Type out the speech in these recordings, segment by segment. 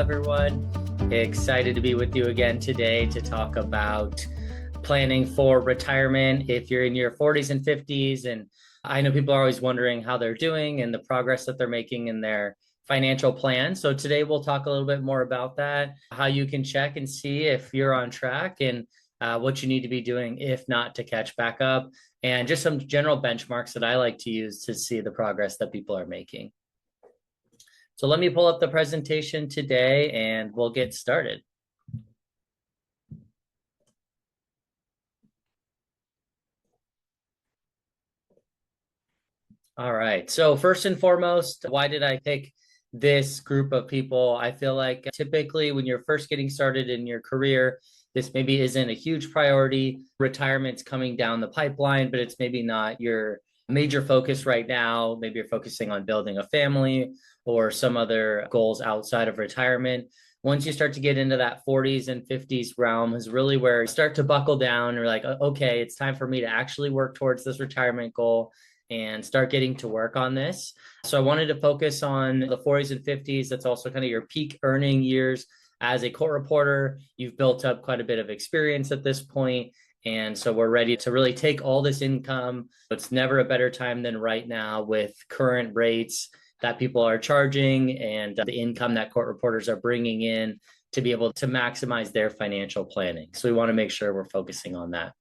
everyone. Excited to be with you again today to talk about planning for retirement if you're in your 40s and 50s. And I know people are always wondering how they're doing and the progress that they're making in their financial plan. So today we'll talk a little bit more about that, how you can check and see if you're on track, and what you need to be doing if not to catch back up, and just some general benchmarks that I like to use to see the progress that people are making. So let me pull up the presentation today and we'll get started. All right. So first and foremost, why did I pick this group of people? I feel like typically when you're first getting started in your career, this maybe isn't a huge priority. Retirement's coming down the pipeline, but it's maybe not your major focus right now. Maybe you're focusing on building a family or some other goals outside of retirement. Once you start to get into that 40s and 50s realm is really where you start to buckle down. You're like, okay, it's time for me to actually work towards this retirement goal and start getting to work on this. So I wanted to focus on the 40s and 50s. That's also kind of your peak earning years. As a court reporter, you've built up quite a bit of experience at this point. And so we're ready to really take all this income. It's never a better time than right now with current rates that people are charging and the income that court reporters are bringing in to be able to maximize their financial planning. So we want to make sure we're focusing on that.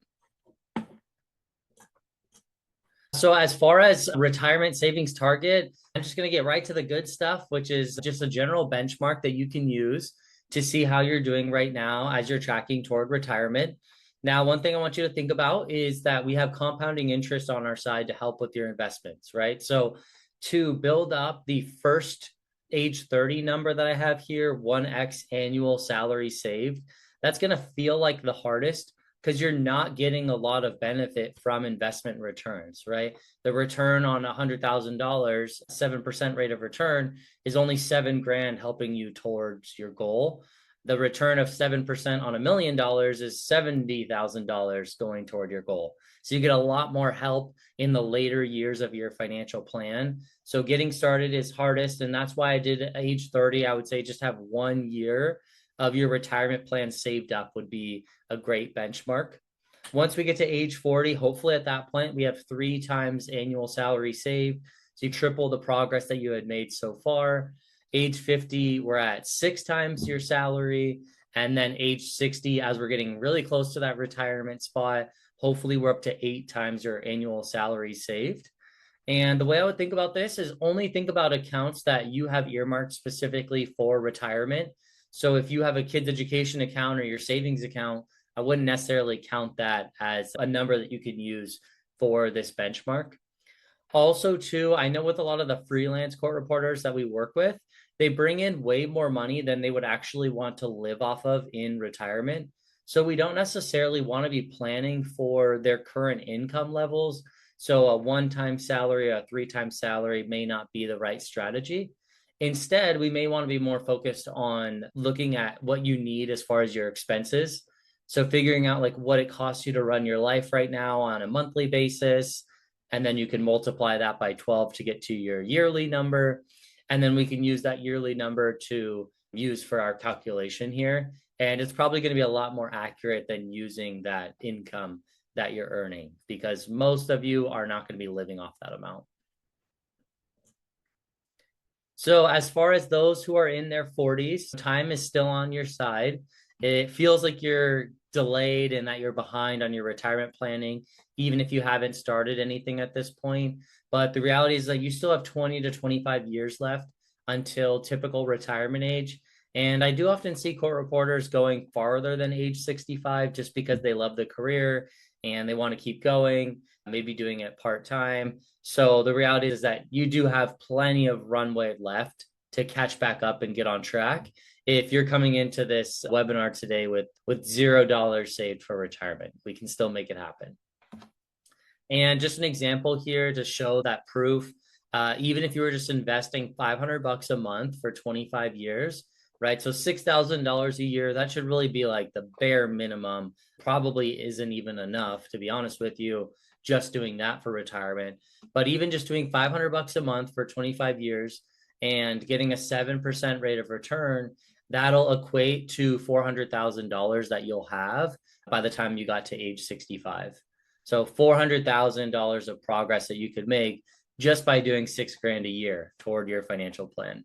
So as far as retirement savings target, I'm just going to get right to the good stuff, which is just a general benchmark that you can use to see how you're doing right now as you're tracking toward retirement. Now, one thing I want you to think about is that we have compounding interest on our side to help with your investments, right? So to build up the first age 30 number that I have here, 1x annual salary saved, that's going to feel like the hardest because you're not getting a lot of benefit from investment returns, right? The return on $100,000, 7% rate of return is only $7,000 helping you towards your goal. The return of 7% on $1 million is $70,000 going toward your goal. So you get a lot more help in the later years of your financial plan. So getting started is hardest. And that's why I did age 30. I would say just have 1 year of your retirement plan saved up would be a great benchmark. Once we get to age 40, hopefully at that point, we have 3 times annual salary saved. So you triple the progress that you had made so far. Age 50, we're at 6 times your salary. And then age 60, as we're getting really close to that retirement spot, hopefully we're up to 8 times your annual salary saved. And the way I would think about this is only think about accounts that you have earmarked specifically for retirement. So if you have a kid's education account or your savings account, I wouldn't necessarily count that as a number that you can use for this benchmark. Also, too, I know with a lot of the freelance court reporters that we work with, they bring in way more money than they would actually want to live off of in retirement. So we don't necessarily want to be planning for their current income levels. So a 1-time salary, a 3-time salary may not be the right strategy. Instead, we may want to be more focused on looking at what you need as far as your expenses. So figuring out like what it costs you to run your life right now on a monthly basis. And then you can multiply that by 12 to get to your yearly number. And then we can use that yearly number to use for our calculation here. And it's probably going to be a lot more accurate than using that income that you're earning, because most of you are not going to be living off that amount. So as far as those who are in their 40s, time is still on your side. It feels like you're delayed and that you're behind on your retirement planning, even if you haven't started anything at this point. But the reality is that you still have 20 to 25 years left until typical retirement age. And I do often see court reporters going farther than age 65 just because they love the career and they want to keep going, maybe doing it part-time. So the reality is that you do have plenty of runway left to catch back up and get on track if you're coming into this webinar today with $0 saved for retirement. We can still make it happen. And just an example here to show that proof, even if you were just investing $500 a month for 25 years, right? So $6,000 a year, that should really be like the bare minimum. Probably isn't even enough, to be honest with you, just doing that for retirement. But even just doing $500 a month for 25 years and getting a 7% rate of return, that'll equate to $400,000 that you'll have by the time you got to age 65. So $400,000 of progress that you could make just by doing 6 grand a year toward your financial plan.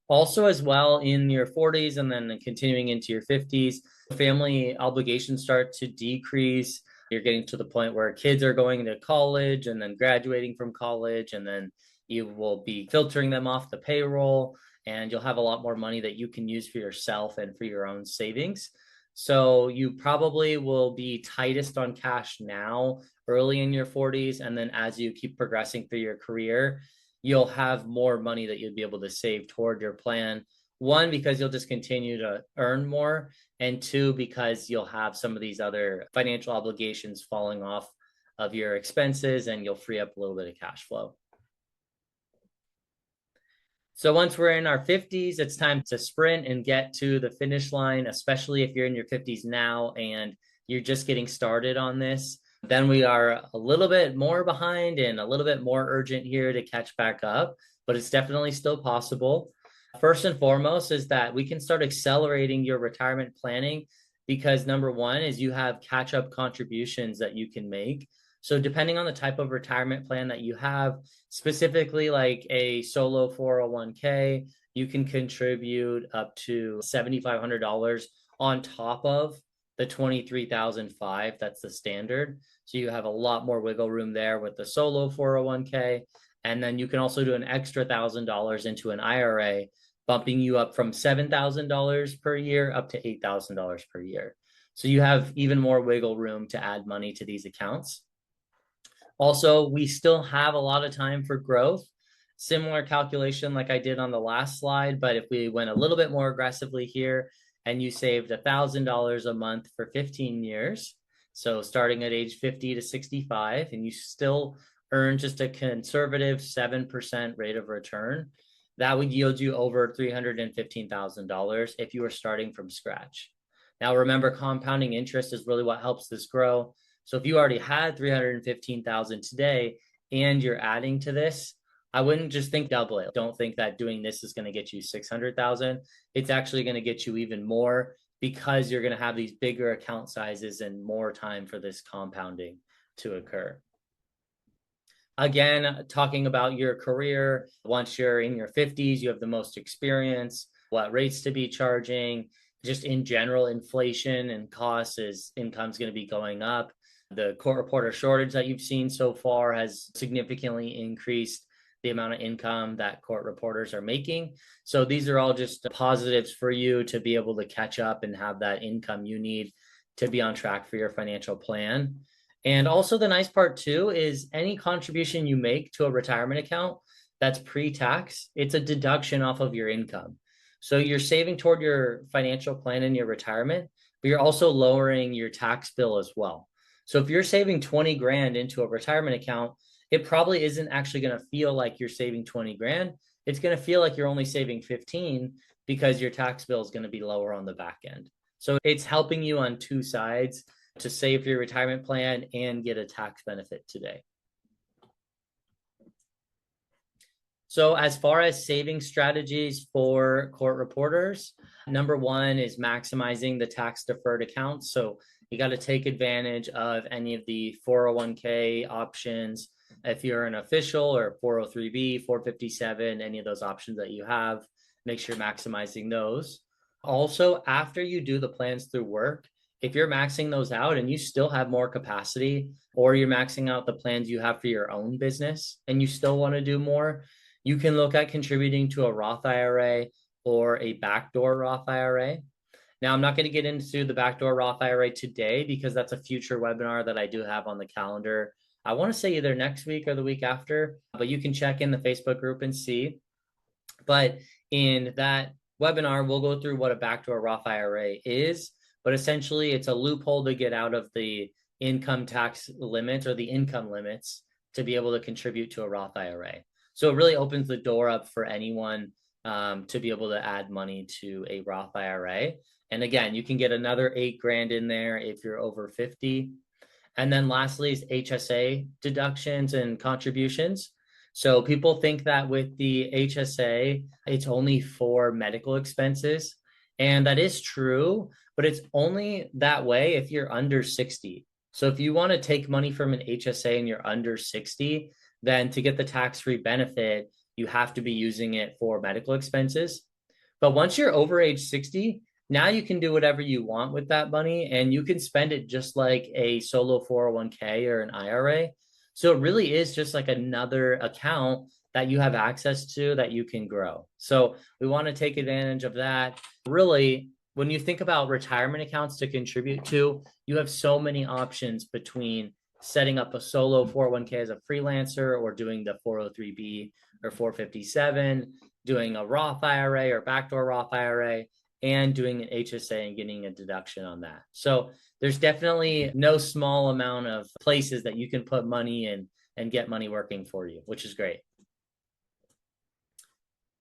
Also, as well, in your 40s and then continuing into your 50s, family obligations start to decrease. You're getting to the point where kids are going to college and then graduating from college, and then you will be filtering them off the payroll, and you'll have a lot more money that you can use for yourself and for your own savings. So you probably will be tightest on cash now, early in your 40s, and then as you keep progressing through your career, you'll have more money that you'll be able to save toward your plan. One, because you'll just continue to earn more, and two, because you'll have some of these other financial obligations falling off of your expenses and you'll free up a little bit of cash flow. So once we're in our 50s, it's time to sprint and get to the finish line, especially if you're in your 50s now and you're just getting started on this. Then we are a little bit more behind and a little bit more urgent here to catch back up, but it's definitely still possible. First and foremost is that we can start accelerating your retirement planning because number one is you have catch-up contributions that you can make. So depending on the type of retirement plan that you have, specifically like a solo 401k, you can contribute up to $7,500 on top of the 23,005. That's the standard. So you have a lot more wiggle room there with the solo 401k. And then you can also do an extra $1,000 into an IRA, bumping you up from $7,000 per year up to $8,000 per year. So you have even more wiggle room to add money to these accounts. Also, we still have a lot of time for growth. Similar calculation like I did on the last slide, but if we went a little bit more aggressively here and you saved $1,000 a month for 15 years, so starting at age 50 to 65, and you still earn just a conservative 7% rate of return, that would yield you over $315,000 if you were starting from scratch. Now, remember, compounding interest is really what helps this grow. So if you already had 315,000 today and you're adding to this, I wouldn't just think double it. Don't think that doing this is going to get you 600,000. It's actually going to get you even more because you're going to have these bigger account sizes and more time for this compounding to occur. Again, talking about your career, once you're in your 50s, you have the most experience, what rates to be charging, just in general, inflation and costs is income's going to be going up. The court reporter shortage that you've seen so far has significantly increased the amount of income that court reporters are making. So these are all just positives for you to be able to catch up and have that income you need to be on track for your financial plan. And also the nice part too is any contribution you make to a retirement account that's pre-tax, it's a deduction off of your income. So you're saving toward your financial plan in your retirement, but you're also lowering your tax bill as well. So if you're saving 20 grand into a retirement account, it probably isn't actually going to feel like you're saving 20 grand. It's going to feel like you're only saving 15 because your tax bill is going to be lower on the back end. So it's helping you on two sides to save your retirement plan and get a tax benefit today. So as far as saving strategies for court reporters, number one is maximizing the tax deferred accounts. So you got to take advantage of any of the 401k options. If you're an official or 403b, 457, any of those options that you have, make sure you're maximizing those. Also, after you do the plans through work, if you're maxing those out and you still have more capacity, or you're maxing out the plans you have for your own business and you still want to do more, you can look at contributing to a Roth IRA or a backdoor Roth IRA. Now, I'm not going to get into the backdoor Roth IRA today because that's a future webinar that I do have on the calendar. I want to say either next week or the week after, but you can check in the Facebook group and see. But in that webinar, we'll go through what a backdoor Roth IRA is, but essentially it's a loophole to get out of the income tax limits or the income limits to be able to contribute to a Roth IRA. So it really opens the door up for anyone to be able to add money to a Roth IRA. And again, you can get another 8 grand in there if you're over 50. And then lastly is HSA deductions and contributions. So people think that with the HSA, it's only for medical expenses. And that is true, but it's only that way if you're under 60. So if you want to take money from an HSA and you're under 60, then to get the tax-free benefit, you have to be using it for medical expenses. But once you're over age 60, now you can do whatever you want with that money and you can spend it just like a solo 401k or an IRA. So it really is just like another account that you have access to that you can grow. So we want to take advantage of that. Really, when you think about retirement accounts to contribute to, you have so many options between setting up a solo 401k as a freelancer or doing the 403b or 457, doing a Roth IRA or backdoor Roth IRA, and doing an HSA and getting a deduction on that. So there's definitely no small amount of places that you can put money in and get money working for you, which is great.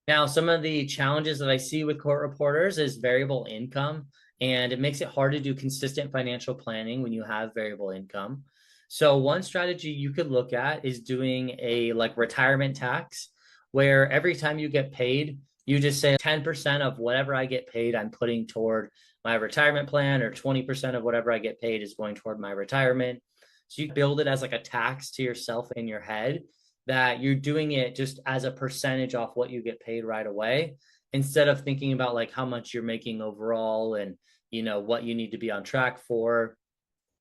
Now, some of the challenges that I see with court reporters is variable income, and it makes it hard to do consistent financial planning when you have variable income. So one strategy you could look at is doing a like retirement tax, where every time you get paid, you just say 10% of whatever I get paid, I'm putting toward my retirement plan, or 20% of whatever I get paid is going toward my retirement. So you build it as like a tax to yourself in your head, that you're doing it just as a percentage off what you get paid right away, instead of thinking about like how much you're making overall and what you need to be on track for.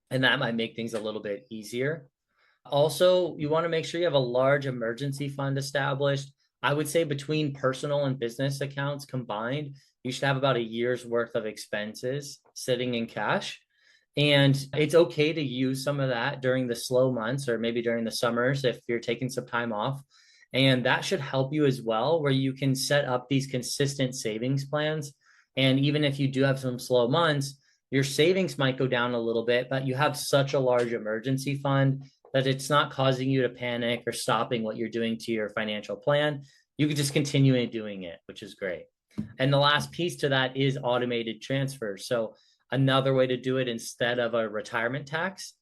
And that might make things a little bit easier. Also, you want to make sure you have a large emergency fund established. I would say between personal and business accounts combined, you should have about a year's worth of expenses sitting in cash. And it's okay to use some of that during the slow months or maybe during the summers if you're taking some time off. And that should help you as well, where you can set up these consistent savings plans. And even if you do have some slow months, your savings might go down a little bit, but you have such a large emergency fund that it's not causing you to panic or stopping what you're doing to your financial plan. You could just continue doing it, which is great. And the last piece to that is automated transfers. So another way to do it instead of a retirement tax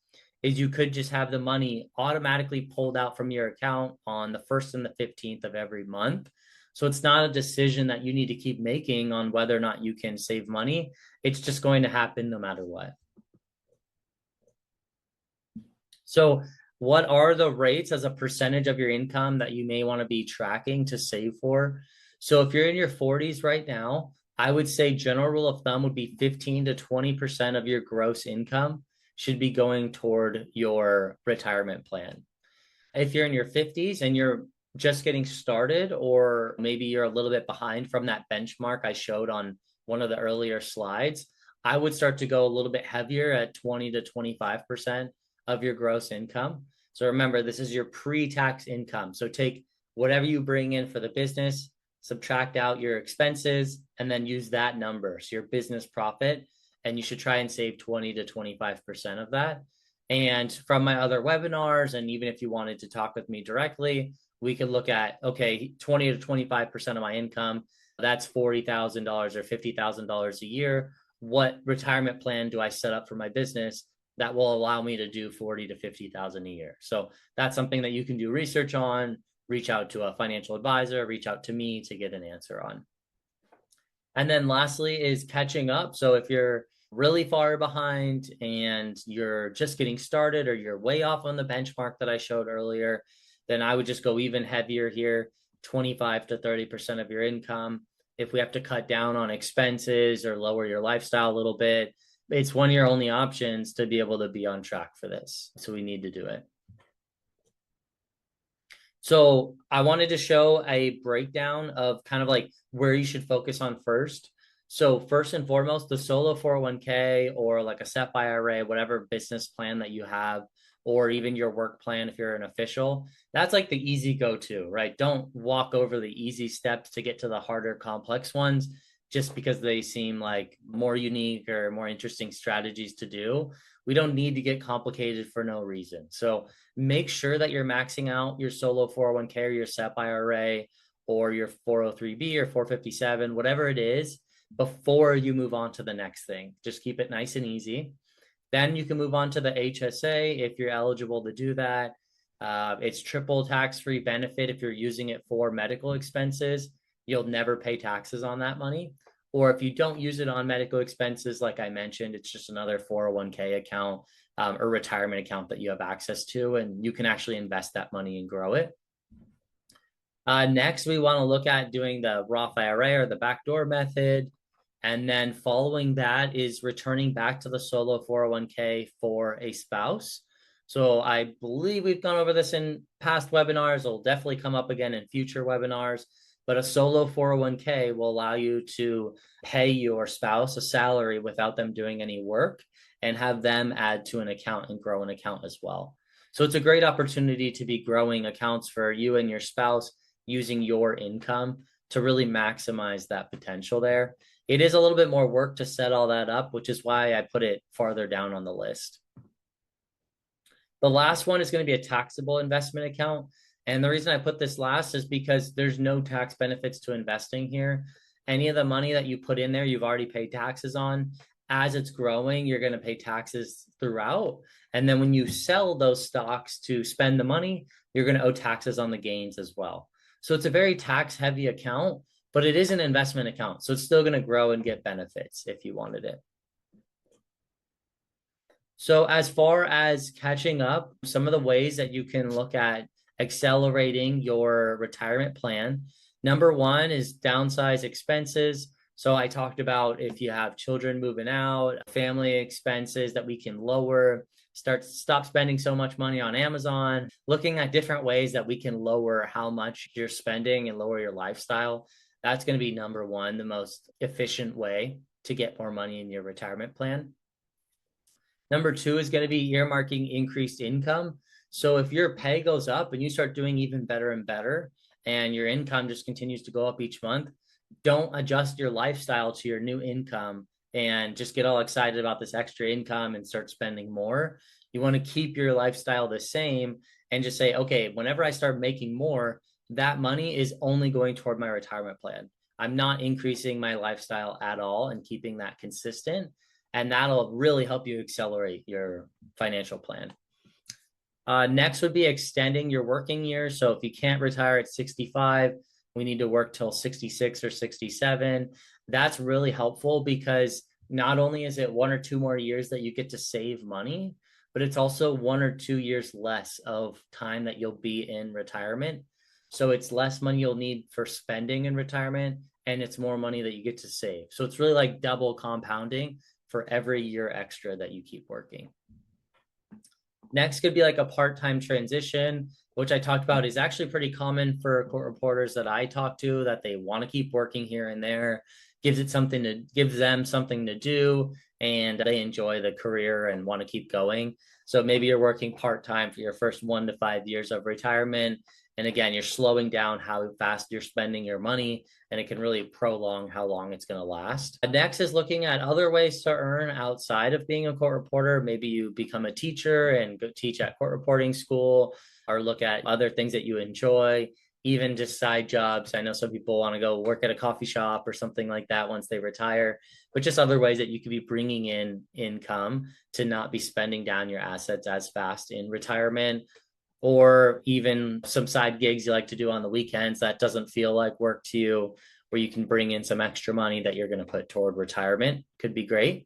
is you could just have the money automatically pulled out from your account on the 1st and the 15th of every month. So it's not a decision that you need to keep making on whether or not you can save money. It's just going to happen no matter what. So what are the rates as a percentage of your income that you may want to be tracking to save for? So if you're in your 40s right now, I would say general rule of thumb would be 15 to 20% of your gross income should be going toward your retirement plan. If you're in your 50s and you're just getting started, or maybe you're a little bit behind from that benchmark I showed on one of the earlier slides, I would start to go a little bit heavier at 20 to 25% of your gross income. So remember, this is your pre-tax income. So take whatever you bring in for the business, subtract out your expenses, and then use that number, so your business profit, and you should try and save 20 to 25% of that. And from my other webinars, and even if you wanted to talk with me directly, we could look at, okay, 20 to 25% of my income, that's $40,000 or $50,000 a year. What retirement plan do I set up for my business that will allow me to do 40 to 50,000 a year? So that's something that you can do research on, reach out to a financial advisor, reach out to me to get an answer on. And then lastly is catching up. So if you're really far behind and you're just getting started, or you're way off on the benchmark that I showed earlier, then I would just go even heavier here, 25 to 30% of your income. If we have to cut down on expenses or lower your lifestyle a little bit, it's one of your only options to be able to be on track for this. So we need to do it. So I wanted to show a breakdown of kind of like where you should focus on first. So first and foremost, the solo 401k or like a SEP IRA, whatever business plan that you have, or even your work plan if you're an official, that's like the easy go-to, right? Don't walk over the easy steps to get to the harder, complex ones just because they seem like more unique or more interesting strategies to do. We don't need to get complicated for no reason. So make sure that you're maxing out your solo 401k or your SEP IRA or your 403b or 457, whatever it is, before you move on to the next thing. Just keep it nice and easy. Then you can move on to the HSA if you're eligible to do that. It's triple tax-free benefit if you're using it for medical expenses. You'll never pay taxes on that money. Or if you don't use it on medical expenses, like I mentioned, it's just another 401k account or retirement account that you have access to, and you can actually invest that money and grow it. Next, we want to look at doing the Roth IRA or the backdoor method. And then following that is returning back to the solo 401k for a spouse. So I believe we've gone over this in past webinars. It'll definitely come up again in future webinars. But a solo 401k will allow you to pay your spouse a salary without them doing any work and have them add to an account and grow an account as well. So it's a great opportunity to be growing accounts for you and your spouse using your income to really maximize that potential there. It is a little bit more work to set all that up, which is why I put it farther down on the list. The last one is going to be a taxable investment account. And the reason I put this last is because there's no tax benefits to investing here. Any of the money that you put in there, you've already paid taxes on. As it's growing, you're going to pay taxes throughout. And then when you sell those stocks to spend the money, you're going to owe taxes on the gains as well. So it's a very tax heavy account, but it is an investment account. So it's still going to grow and get benefits if you wanted it. So as far as catching up, some of the ways that you can look at accelerating your retirement plan. Number one is downsize expenses. So I talked about if you have children moving out, family expenses that we can lower, stop spending so much money on Amazon, looking at different ways that we can lower how much you're spending and lower your lifestyle. That's going to be number one, the most efficient way to get more money in your retirement plan. Number two is going to be earmarking increased income. So if your pay goes up and you start doing even better and better, and your income just continues to go up each month, don't adjust your lifestyle to your new income and just get all excited about this extra income and start spending more. You want to keep your lifestyle the same and just say, okay, whenever I start making more, that money is only going toward my retirement plan. I'm not increasing my lifestyle at all and keeping that consistent. And that'll really help you accelerate your financial plan. Next would be extending your working years. So if you can't retire at 65, we need to work till 66 or 67. That's really helpful because not only is it 1 or 2 more years that you get to save money, but it's also 1 or 2 years less of time that you'll be in retirement. So it's less money you'll need for spending in retirement, and it's more money that you get to save. So it's really like double compounding for every year extra that you keep working. Next could be like a part-time transition, which I talked about is actually pretty common for court reporters that I talk to, that they want to keep working here and there, gives them something to do, and they enjoy the career and want to keep going. So maybe you're working part-time for your first 1 to 5 years of retirement. And again, you're slowing down how fast you're spending your money, and it can really prolong how long it's going to last. Next is looking at other ways to earn outside of being a court reporter. Maybe you become a teacher and go teach at court reporting school, or look at other things that you enjoy, even just side jobs. I know some people want to go work at a coffee shop or something like that once they retire, but just other ways that you could be bringing in income to not be spending down your assets as fast in retirement. Or even some side gigs you like to do on the weekends that doesn't feel like work to you, where you can bring in some extra money that you're going to put toward retirement, could be great.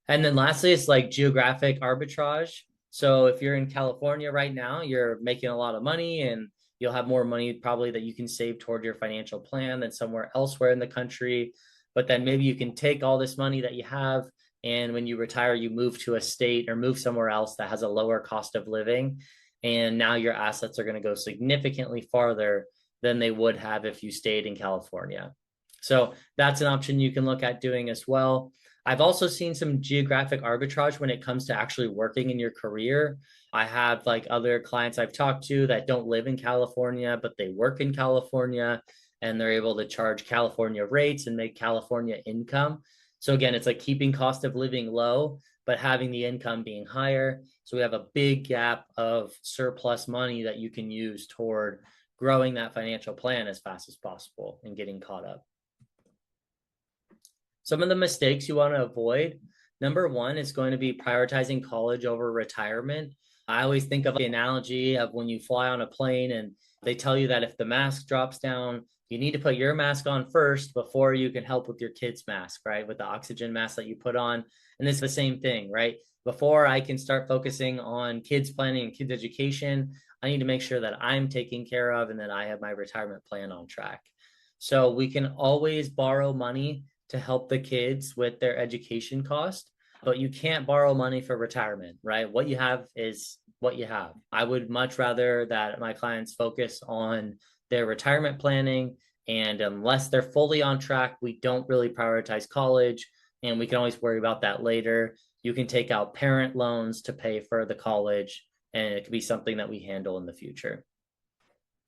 And then lastly, it's like geographic arbitrage. So if you're in California right now, you're making a lot of money and you'll have more money probably that you can save toward your financial plan than somewhere elsewhere in the country. But then maybe you can take all this money that you have, and when you retire, you move to a state or move somewhere else that has a lower cost of living. And now your assets are going to go significantly farther than they would have if you stayed in California. So that's an option you can look at doing as well. I've also seen some geographic arbitrage when it comes to actually working in your career. I have like other clients I've talked to that don't live in California, but they work in California, and they're able to charge California rates and make California income. So again, it's like keeping cost of living low, but having the income being higher. So we have a big gap of surplus money that you can use toward growing that financial plan as fast as possible and getting caught up. Some of the mistakes you want to avoid. Number one is going to be prioritizing college over retirement. I always think of the analogy of when you fly on a plane and they tell you that if the mask drops down, you need to put your mask on first before you can help with your kid's mask, right? With the oxygen mask that you put on. And it's the same thing, right? Before I can start focusing on kids planning and kids education, I need to make sure that I'm taken care of and that I have my retirement plan on track. So we can always borrow money to help the kids with their education cost, but you can't borrow money for retirement, right? What you have is what you have. I would much rather that my clients focus on their retirement planning. And unless they're fully on track, we don't really prioritize college. And we can always worry about that later. You can take out parent loans to pay for the college, and it could be something that we handle in the future.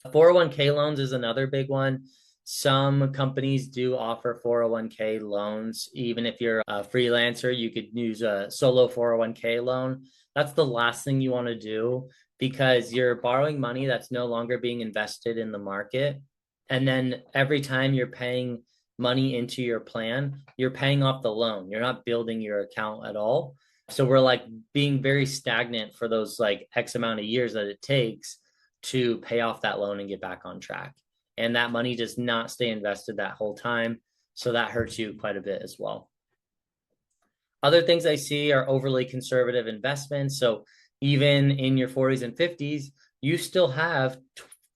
401k loans is another big one. Some companies do offer 401k loans. Even if you're a freelancer, you could use a solo 401k loan. That's the last thing you want to do because you're borrowing money that's no longer being invested in the market. And then every time you're paying money into your plan, you're paying off the loan. You're not building your account at all. So we're like being very stagnant for those like X amount of years that it takes to pay off that loan and get back on track. And that money does not stay invested that whole time. So that hurts you quite a bit as well. Other things I see are overly conservative investments. So even in your 40s and 50s, you still have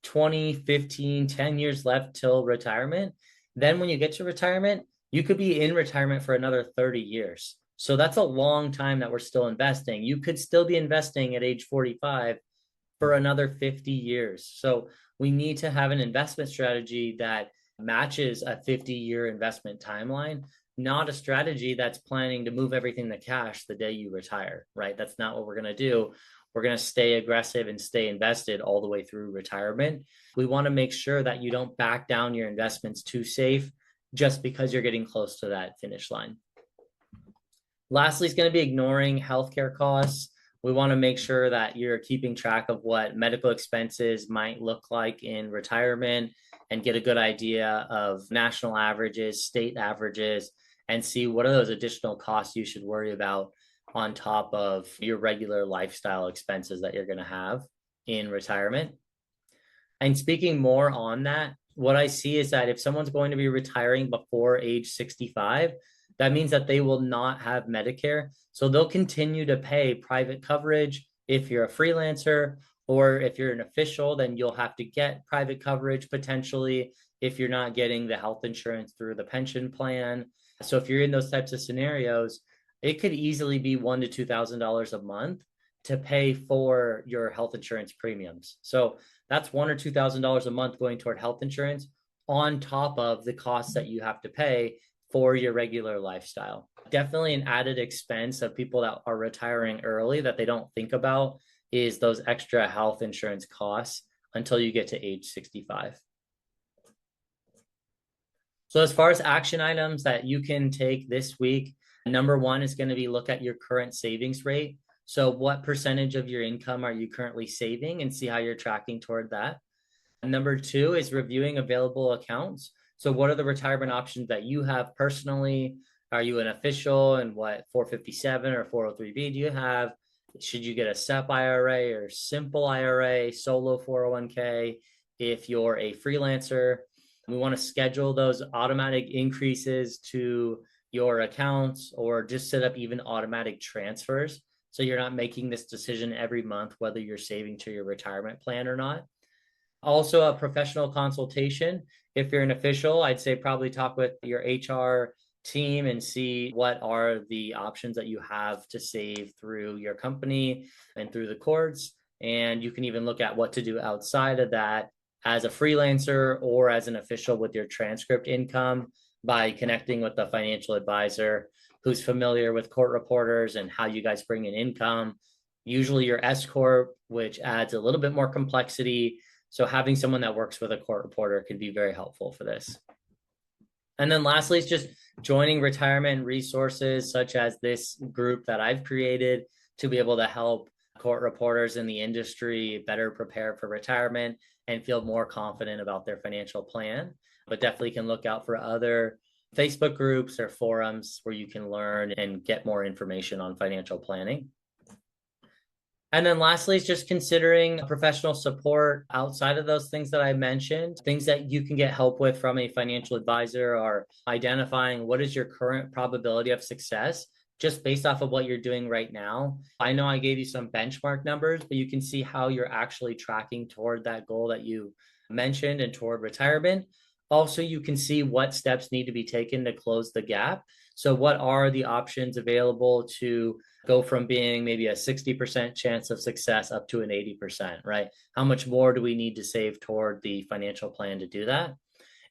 20, 15, 10 years left till retirement. Then when you get to retirement, you could be in retirement for another 30 years. So that's a long time that we're still investing. You could still be investing at age 45 for another 50 years. So we need to have an investment strategy that matches a 50-year investment timeline, not a strategy that's planning to move everything to cash the day you retire, right? That's not what we're going to do. We're going to stay aggressive and stay invested all the way through retirement. We want to make sure that you don't back down your investments too safe just because you're getting close to that finish line. Lastly, is going to be ignoring healthcare costs. We want to make sure that you're keeping track of what medical expenses might look like in retirement and get a good idea of national averages, state averages, and see what are those additional costs you should worry about on top of your regular lifestyle expenses that you're going to have in retirement. And speaking more on that, what I see is that if someone's going to be retiring before age 65, that means that they will not have Medicare. So they'll continue to pay private coverage if you're a freelancer, or if you're an official, then you'll have to get private coverage potentially if you're not getting the health insurance through the pension plan. So if you're in those types of scenarios, it could easily be $1,000 to $2,000 a month to pay for your health insurance premiums. So that's $1,000 or $2,000 a month going toward health insurance on top of the costs that you have to pay for your regular lifestyle. Definitely an added expense of people that are retiring early that they don't think about is those extra health insurance costs until you get to age 65. So as far as action items that you can take this week, number one is going to be look at your current savings rate. So what percentage of your income are you currently saving and see how you're tracking toward that. Number two is reviewing available accounts. So what are the retirement options that you have personally? Are you an official, and what 457 or 403b do you have? Should you get a SEP IRA or simple IRA, solo 401k? If you're a freelancer, we want to schedule those automatic increases to your accounts or just set up even automatic transfers. So you're not making this decision every month, whether you're saving to your retirement plan or not. Also, a professional consultation. If you're an official, I'd say probably talk with your HR team and see what are the options that you have to save through your company and through the courts. And you can even look at what to do outside of that as a freelancer or as an official with your transcript income by connecting with the financial advisor who's familiar with court reporters and how you guys bring in income. Usually your S Corp, which adds a little bit more complexity. So having someone that works with a court reporter can be very helpful for this. And then lastly, it's just joining retirement resources such as this group that I've created to be able to help court reporters in the industry better prepare for retirement and feel more confident about their financial plan. But definitely can look out for other Facebook groups or forums where you can learn and get more information on financial planning. And then lastly is just considering professional support outside of those things that I mentioned, things that you can get help with from a financial advisor, or identifying what is your current probability of success just based off of what you're doing right now. I know I gave you some benchmark numbers, but you can see how you're actually tracking toward that goal that you mentioned and toward retirement. Also, you can see what steps need to be taken to close the gap. So, what are the options available to go from being maybe a 60% chance of success up to an 80%, right? How much more do we need to save toward the financial plan to do that?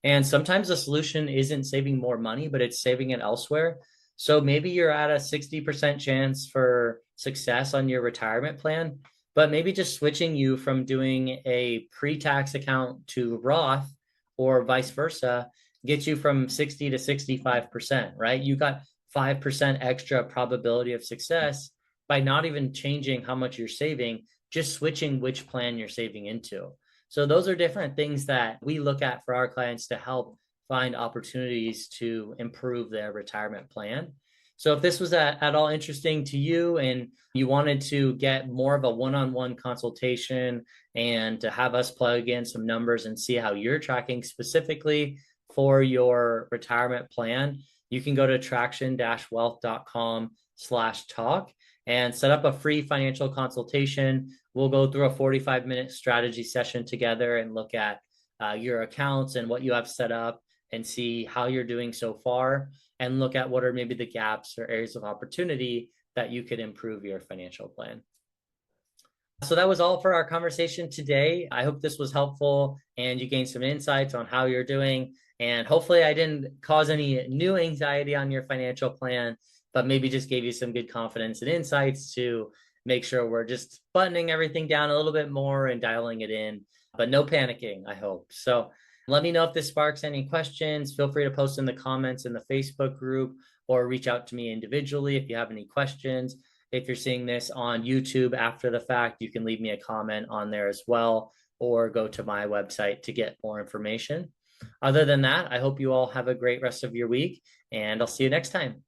And sometimes the solution isn't saving more money, but it's saving it elsewhere. So maybe you're at a 60% chance for success on your retirement plan, but maybe just switching you from doing a pre-tax account to Roth or vice versa gets you from 60 to 65%, right? You got 5% extra probability of success by not even changing how much you're saving, just switching which plan you're saving into. So those are different things that we look at for our clients to help find opportunities to improve their retirement plan. So if this was at all interesting to you and you wanted to get more of a one-on-one consultation and to have us plug in some numbers and see how you're tracking specifically for your retirement plan, you can go to traction-wealth.com/talk and set up a free financial consultation. We'll go through a 45-minute strategy session together and look at your accounts and what you have set up and see how you're doing so far, and look at what are maybe the gaps or areas of opportunity that you could improve your financial plan. So that was all for our conversation today. I hope this was helpful and you gained some insights on how you're doing. And hopefully I didn't cause any new anxiety on your financial plan, but maybe just gave you some good confidence and insights to make sure we're just buttoning everything down a little bit more and dialing it in, but no panicking, I hope. So let me know if this sparks any questions. Feel free to post in the comments in the Facebook group or reach out to me individually if you have any questions. If you're seeing this on YouTube after the fact, you can leave me a comment on there as well, or go to my website to get more information. Other than that, I hope you all have a great rest of your week, and I'll see you next time.